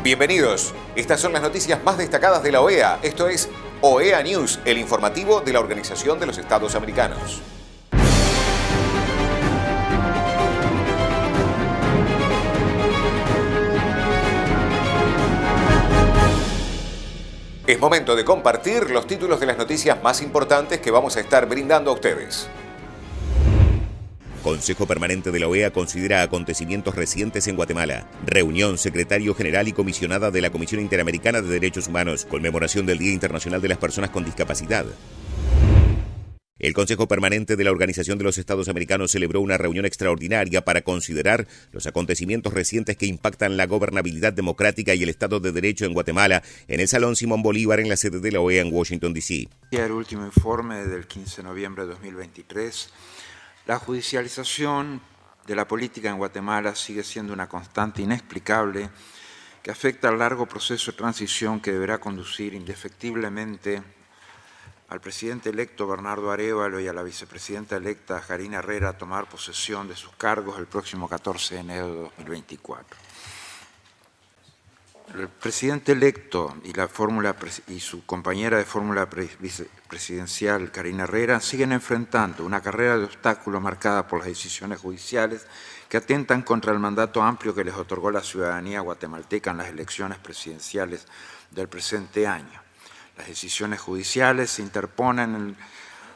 Bienvenidos. Estas son las noticias más destacadas de la OEA. Esto es OEA News, el informativo de la Organización de los Estados Americanos. Es momento de compartir los títulos de las noticias más importantes que vamos a estar brindando a ustedes. Consejo Permanente de la OEA considera acontecimientos recientes en Guatemala. Reunión, secretario general y comisionada de la Comisión Interamericana de Derechos Humanos. Conmemoración del Día Internacional de las Personas con Discapacidad. El Consejo Permanente de la Organización de los Estados Americanos celebró una reunión extraordinaria para considerar los acontecimientos recientes que impactan la gobernabilidad democrática y el Estado de Derecho en Guatemala en el Salón Simón Bolívar en la sede de la OEA en Washington, D.C. El último informe del 15 de noviembre de 2023. La judicialización de la política en Guatemala sigue siendo una constante inexplicable que afecta al largo proceso de transición que deberá conducir indefectiblemente al presidente electo Bernardo Arévalo y a la vicepresidenta electa Karina Herrera a tomar posesión de sus cargos el próximo 14 de enero de 2024. El presidente electo y su compañera de fórmula vicepresidencial, Karina Herrera, siguen enfrentando una carrera de obstáculos marcada por las decisiones judiciales que atentan contra el mandato amplio que les otorgó la ciudadanía guatemalteca en las elecciones presidenciales del presente año. Las decisiones judiciales se interponen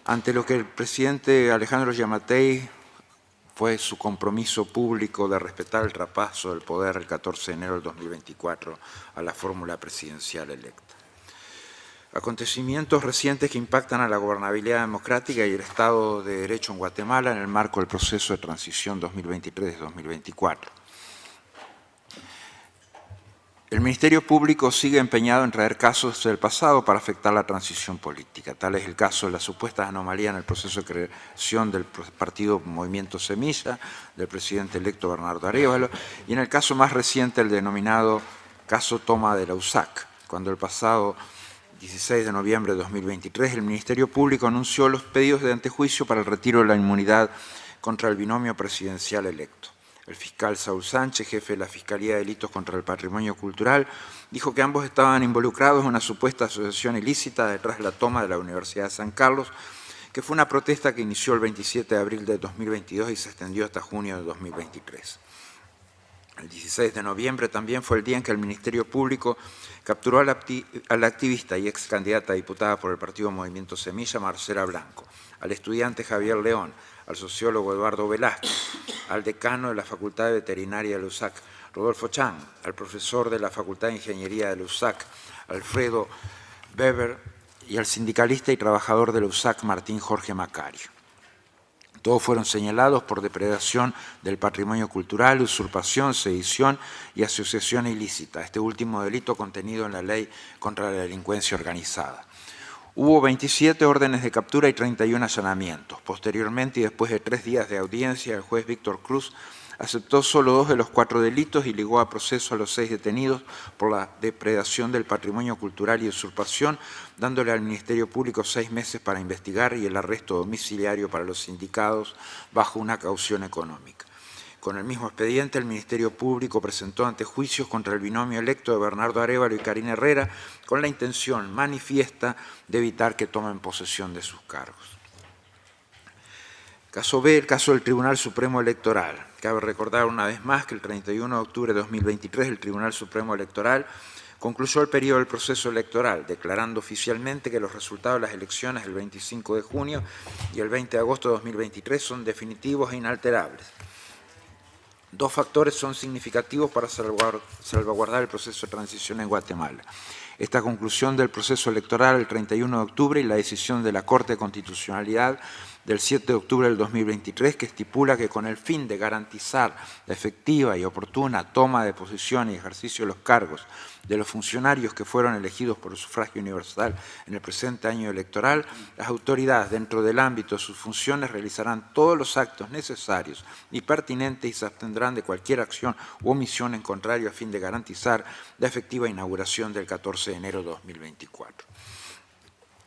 ante lo que el presidente Alejandro Yamatei fue su compromiso público de respetar el traspaso del poder el 14 de enero del 2024 a la fórmula presidencial electa. Acontecimientos recientes que impactan a la gobernabilidad democrática y el Estado de Derecho en Guatemala en el marco del proceso de transición 2023-2024. El Ministerio Público sigue empeñado en traer casos del pasado para afectar la transición política. Tal es el caso de las supuestas anomalías en el proceso de creación del partido Movimiento Semilla, del presidente electo Bernardo Arévalo, y en el caso más reciente, el denominado caso Toma de la USAC, cuando el pasado 16 de noviembre de 2023 el Ministerio Público anunció los pedidos de antejuicio para el retiro de la inmunidad contra el binomio presidencial electo. El fiscal Saúl Sánchez, jefe de la Fiscalía de Delitos contra el Patrimonio Cultural, dijo que ambos estaban involucrados en una supuesta asociación ilícita detrás de la toma de la Universidad de San Carlos, que fue una protesta que inició el 27 de abril de 2022 y se extendió hasta junio de 2023. El 16 de noviembre también fue el día en que el Ministerio Público capturó a la activista y ex candidata a diputada por el partido Movimiento Semilla, Marcela Blanco, al estudiante Javier León, al sociólogo Eduardo Velázquez, al decano de la Facultad de Veterinaria de la USAC, Rodolfo Chang, al profesor de la Facultad de Ingeniería de la USAC, Alfredo Weber, y al sindicalista y trabajador de la USAC, Martín Jorge Macario. Todos fueron señalados por depredación del patrimonio cultural, usurpación, sedición y asociación ilícita, este último delito contenido en la Ley contra la Delincuencia Organizada. Hubo 27 órdenes de captura y 31 allanamientos. Posteriormente, y después de 3 días de audiencia, el juez Víctor Cruz aceptó solo 2 de los 4 delitos y ligó a proceso a los 6 detenidos por la depredación del patrimonio cultural y usurpación, dándole al Ministerio Público 6 meses para investigar y el arresto domiciliario para los indicados bajo una caución económica. Con el mismo expediente, el Ministerio Público presentó antejuicios contra el binomio electo de Bernardo Arévalo y Karina Herrera con la intención manifiesta de evitar que tomen posesión de sus cargos. Caso B, el caso del Tribunal Supremo Electoral. Cabe recordar una vez más que el 31 de octubre de 2023 el Tribunal Supremo Electoral concluyó el periodo del proceso electoral, declarando oficialmente que los resultados de las elecciones del 25 de junio y el 20 de agosto de 2023 son definitivos e inalterables. 2 factores son significativos para salvaguardar el proceso de transición en Guatemala. Esta conclusión del proceso electoral el 31 de octubre y la decisión de la Corte de Constitucionalidad del 7 de octubre del 2023 que estipula que con el fin de garantizar la efectiva y oportuna toma de posesión y ejercicio de los cargos de los funcionarios que fueron elegidos por sufragio universal en el presente año electoral, las autoridades dentro del ámbito de sus funciones realizarán todos los actos necesarios y pertinentes y se abstendrán de cualquier acción u omisión en contrario a fin de garantizar la efectiva inauguración del 14 de enero de 2024.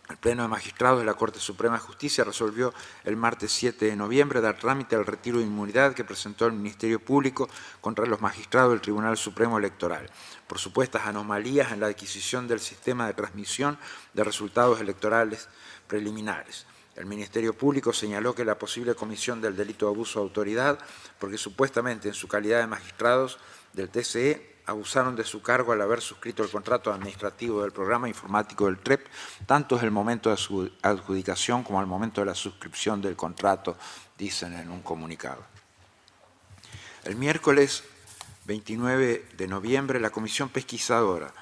El Pleno de Magistrados de la Corte Suprema de Justicia resolvió el martes 7 de noviembre dar trámite al retiro de inmunidad que presentó el Ministerio Público contra los magistrados del Tribunal Supremo Electoral por supuestas anomalías en la adquisición del sistema de transmisión de resultados electorales preliminares. El Ministerio Público señaló que la posible comisión del delito de abuso de autoridad, porque supuestamente en su calidad de magistrados del TCE abusaron de su cargo al haber suscrito el contrato administrativo del programa informático del TREP, tanto en el momento de su adjudicación como al momento de la suscripción del contrato, dicen en un comunicado. El miércoles 29 de noviembre, la Comisión Pesquisidora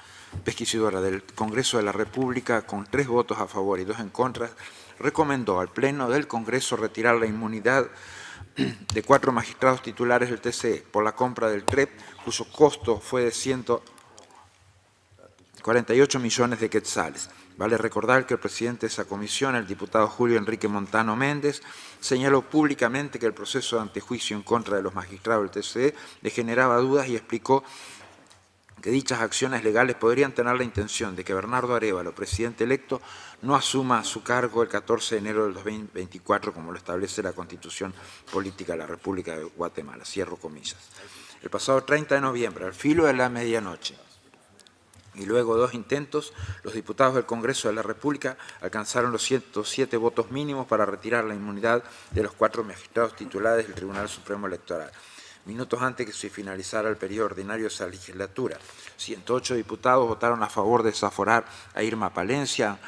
del Congreso de la República, con 3 votos a favor y 2 en contra, recomendó al Pleno del Congreso retirar la inmunidad de 4 magistrados titulares del TCE por la compra del TREP, cuyo costo fue de 148 millones de quetzales. Vale recordar que el presidente de esa comisión, el diputado Julio Enrique Montano Méndez, señaló públicamente que el proceso de antejuicio en contra de los magistrados del TCE le generaba dudas y explicó que dichas acciones legales podrían tener la intención de que Bernardo Arévalo, presidente electo, no asuma su cargo el 14 de enero del 2024, como lo establece la Constitución Política de la República de Guatemala. Cierro comillas. El pasado 30 de noviembre, al filo de la medianoche, y luego 2 intentos, los diputados del Congreso de la República alcanzaron los 107 votos mínimos para retirar la inmunidad de los 4 magistrados titulares del Tribunal Supremo Electoral. Minutos antes que se finalizara el periodo ordinario de esa legislatura, 108 diputados votaron a favor de desaforar a Irma Palencia,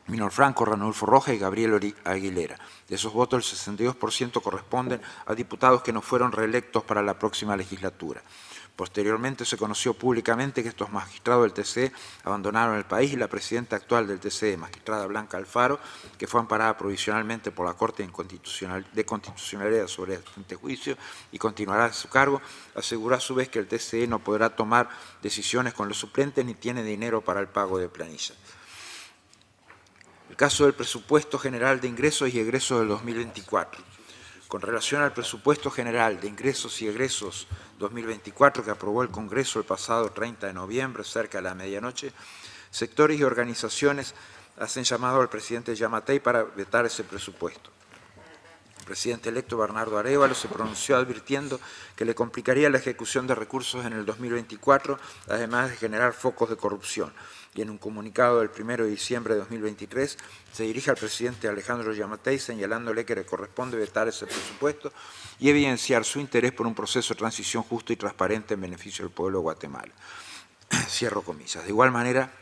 Minor Franco, Ranulfo Rojas y Gabriel Aguilera. De esos votos, el 62% corresponden a diputados que no fueron reelectos para la próxima legislatura. Posteriormente se conoció públicamente que estos magistrados del TCE abandonaron el país y la presidenta actual del TCE, magistrada Blanca Alfaro, que fue amparada provisionalmente por la Corte de Constitucionalidad sobre este juicio y continuará en su cargo, aseguró a su vez que el TCE no podrá tomar decisiones con los suplentes ni tiene dinero para el pago de planillas. El caso del presupuesto general de ingresos y egresos del 2024. Con relación al presupuesto general de ingresos y egresos 2024 que aprobó el Congreso el pasado 30 de noviembre, cerca de la medianoche, sectores y organizaciones hacen llamado al presidente Yamatei para vetar ese presupuesto. El presidente electo Bernardo Arévalo se pronunció advirtiendo que le complicaría la ejecución de recursos en el 2024, además de generar focos de corrupción. Y en un comunicado del 1 de diciembre de 2023 se dirige al presidente Alejandro Yamatei señalándole que le corresponde vetar ese presupuesto y evidenciar su interés por un proceso de transición justo y transparente en beneficio del pueblo de Guatemala. Cierro comillas. De igual manera,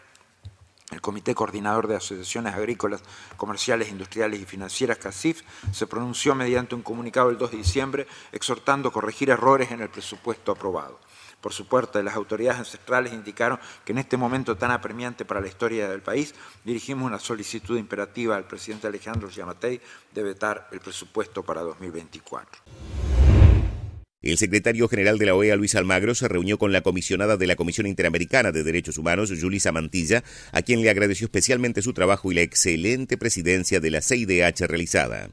el Comité Coordinador de Asociaciones Agrícolas, Comerciales, Industriales y Financieras, CACIF, se pronunció mediante un comunicado el 2 de diciembre exhortando a corregir errores en el presupuesto aprobado. Por su parte, las autoridades ancestrales indicaron que en este momento tan apremiante para la historia del país, dirigimos una solicitud imperativa al presidente Alejandro Yamatei de vetar el presupuesto para 2024. El secretario general de la OEA, Luis Almagro, se reunió con la comisionada de la Comisión Interamericana de Derechos Humanos, Yulisa Mantilla, a quien le agradeció especialmente su trabajo y la excelente presidencia de la CIDH realizada.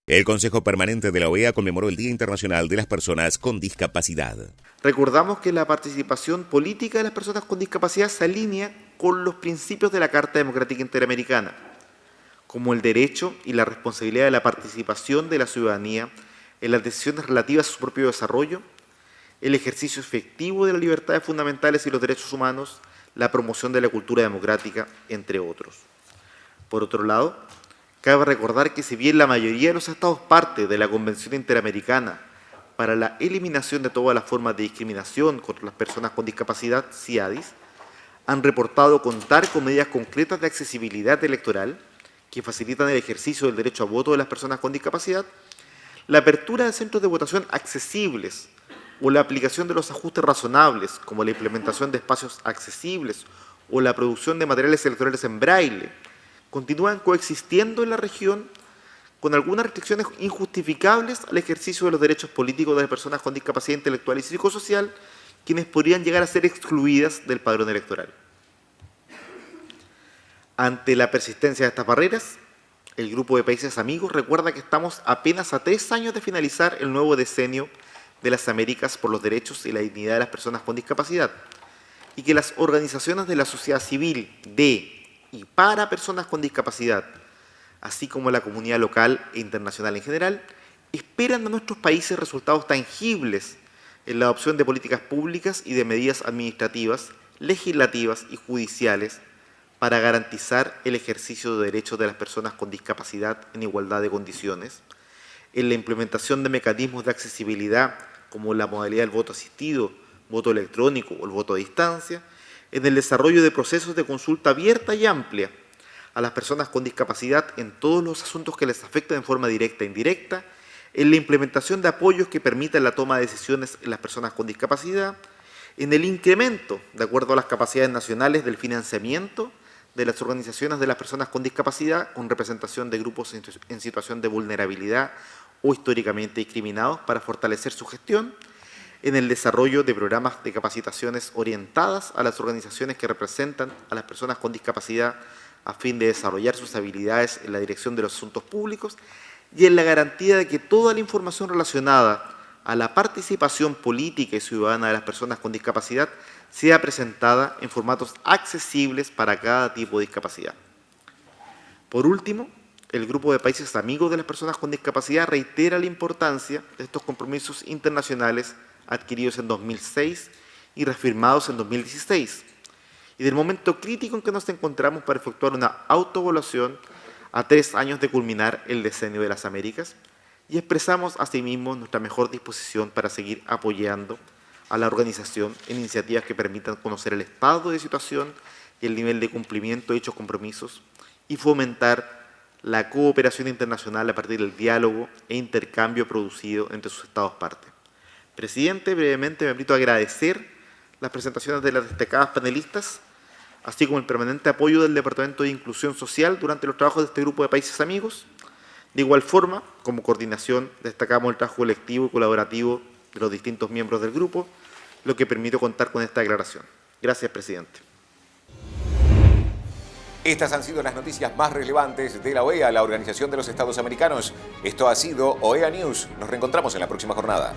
El Consejo Permanente de la OEA conmemoró el Día Internacional de las Personas con Discapacidad. Recordamos que la participación política de las personas con discapacidad se alinea con los principios de la Carta Democrática Interamericana, como el derecho y la responsabilidad de la participación de la ciudadanía en las decisiones relativas a su propio desarrollo, el ejercicio efectivo de las libertades fundamentales y los derechos humanos, la promoción de la cultura democrática, entre otros. Por otro lado, cabe recordar que si bien la mayoría de los estados parte de la Convención Interamericana para la eliminación de todas las formas de discriminación contra las personas con discapacidad, CIADIS, han reportado contar con medidas concretas de accesibilidad electoral que facilitan el ejercicio del derecho a voto de las personas con discapacidad, la apertura de centros de votación accesibles o la aplicación de los ajustes razonables, como la implementación de espacios accesibles o la producción de materiales electorales en braille, continúan coexistiendo en la región con algunas restricciones injustificables al ejercicio de los derechos políticos de las personas con discapacidad intelectual y psicosocial, quienes podrían llegar a ser excluidas del padrón electoral. Ante la persistencia de estas barreras, el Grupo de Países Amigos recuerda que estamos apenas a 3 años de finalizar el nuevo decenio de las Américas por los derechos y la dignidad de las personas con discapacidad y que las organizaciones de la sociedad civil de y para personas con discapacidad, así como la comunidad local e internacional en general, esperan de nuestros países resultados tangibles en la adopción de políticas públicas y de medidas administrativas, legislativas y judiciales para garantizar el ejercicio de derechos de las personas con discapacidad en igualdad de condiciones, en la implementación de mecanismos de accesibilidad como la modalidad del voto asistido, voto electrónico o el voto a distancia, en el desarrollo de procesos de consulta abierta y amplia a las personas con discapacidad en todos los asuntos que les afectan de forma directa e indirecta, en la implementación de apoyos que permitan la toma de decisiones en las personas con discapacidad, en el incremento, de acuerdo a las capacidades nacionales, del financiamiento de las organizaciones de las personas con discapacidad con representación de grupos en situación de vulnerabilidad o históricamente discriminados para fortalecer su gestión, en el desarrollo de programas de capacitaciones orientadas a las organizaciones que representan a las personas con discapacidad a fin de desarrollar sus habilidades en la dirección de los asuntos públicos y en la garantía de que toda la información relacionada a la participación política y ciudadana de las personas con discapacidad sea presentada en formatos accesibles para cada tipo de discapacidad. Por último, el Grupo de Países Amigos de las Personas con Discapacidad reitera la importancia de estos compromisos internacionales adquiridos en 2006 y reafirmados en 2016, y del momento crítico en que nos encontramos para efectuar una autoevaluación a 3 años de culminar el Decenio de las Américas, y expresamos asimismo nuestra mejor disposición para seguir apoyando a la organización en iniciativas que permitan conocer el estado de situación y el nivel de cumplimiento de dichos compromisos y fomentar la cooperación internacional a partir del diálogo e intercambio producido entre sus estados partes. Presidente, brevemente me permito agradecer las presentaciones de las destacadas panelistas, así como el permanente apoyo del Departamento de Inclusión Social durante los trabajos de este Grupo de Países Amigos. De igual forma, como coordinación, destacamos el trabajo colectivo y colaborativo de los distintos miembros del grupo, lo que permitió contar con esta declaración. Gracias, presidente. Estas han sido las noticias más relevantes de la OEA, la Organización de los Estados Americanos. Esto ha sido OEA News. Nos reencontramos en la próxima jornada.